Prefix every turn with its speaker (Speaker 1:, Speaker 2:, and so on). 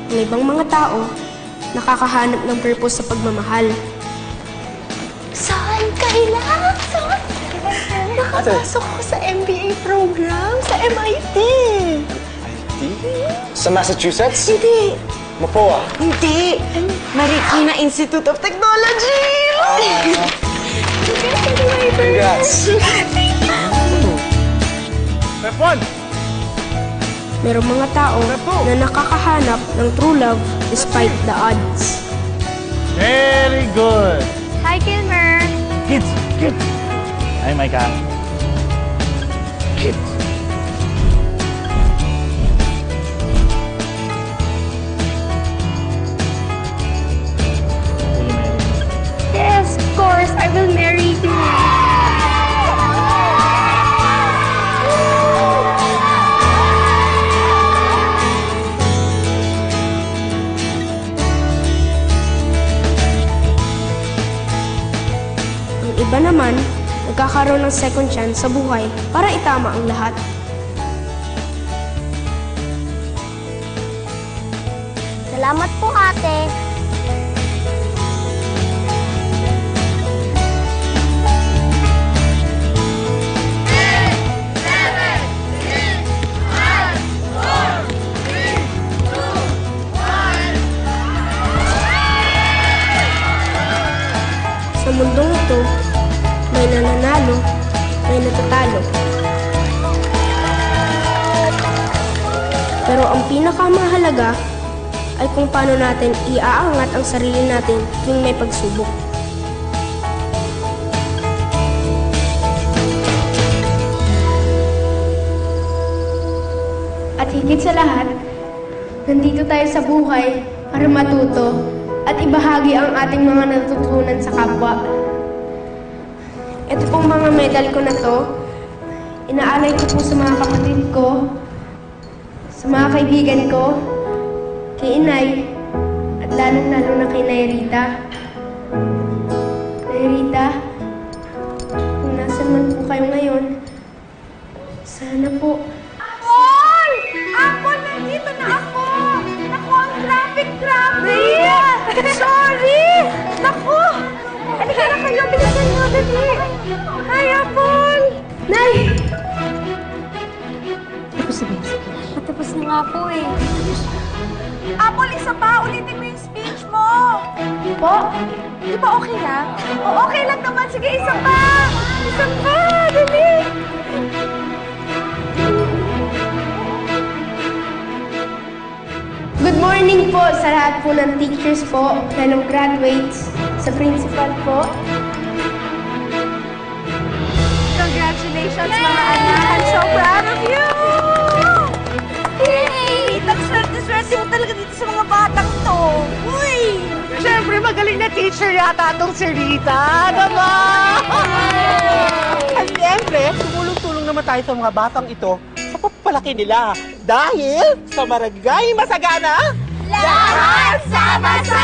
Speaker 1: Ang ibang mga tao, nakakahanap ng purpose sa pagmamahal.
Speaker 2: Saan kailan? Saan? Nakapasok ko sa MBA program sa MIT.
Speaker 3: MIT? Sa Massachusetts?
Speaker 2: Hindi.
Speaker 3: Mapua?
Speaker 2: Hindi. Marikina Institute of Technology.
Speaker 3: Congrats.
Speaker 4: Pepon!
Speaker 1: Merong mga tao na nakakahanap ng true love despite the odds.
Speaker 4: Very good!
Speaker 5: Hi, Kilmer!
Speaker 4: Kids! Kids! Hi, Micah. Kids!
Speaker 5: Yes, of course, I will marry you.
Speaker 1: Ang iba naman, nagkakaroon ng second chance sa buhay para itama ang lahat.
Speaker 5: Salamat po, ate.
Speaker 1: Sa mundong ito, may nananalo, may natatalo. Pero ang pinakamahalaga ay kung paano natin iaangat ang sarili natin tuwing may pagsubok.
Speaker 5: At higit sa lahat, nandito tayo sa buhay para matuto at ibahagi ang ating mga natutunan sa kapwa.
Speaker 1: Ito pong mga medal ko na to, inaalay ko po sa mga kapatid ko, sa mga kaibigan ko, kay Inay, at lalong-lalo na kay Nairita. Nairita, kung nasan man po kayo ngayon, sana po.
Speaker 2: Apol! Apol, nandito na ako! Naku, ang traffic! Sorry! Naku! Halika na kayo, bilisan nyo, dali! Hi, Apol!
Speaker 1: Nay!
Speaker 5: Matapos na nga po eh.
Speaker 2: Apol, isa pa! Ulitin mo yung speech mo! Po? Di ba okay lang? O, okay lang naman. Sige, isa pa! Isa pa! Dali!
Speaker 1: Good morning po sa lahat po ng teachers po, fellow graduates, sa principal po.
Speaker 2: Congratulations, mga anak! I'm so proud of you! Yay! Ang swerte-swerte mo talaga dito sa mga batang to. Uy!
Speaker 4: Siyempre, magaling na teacher yata itong si Rita, diba? At siyempre, tumulong-tulong naman tayo sa mga batang ito sa pagpapalaki nila. Dahil sa Barangay Masagana,
Speaker 2: Lahat sama-sama!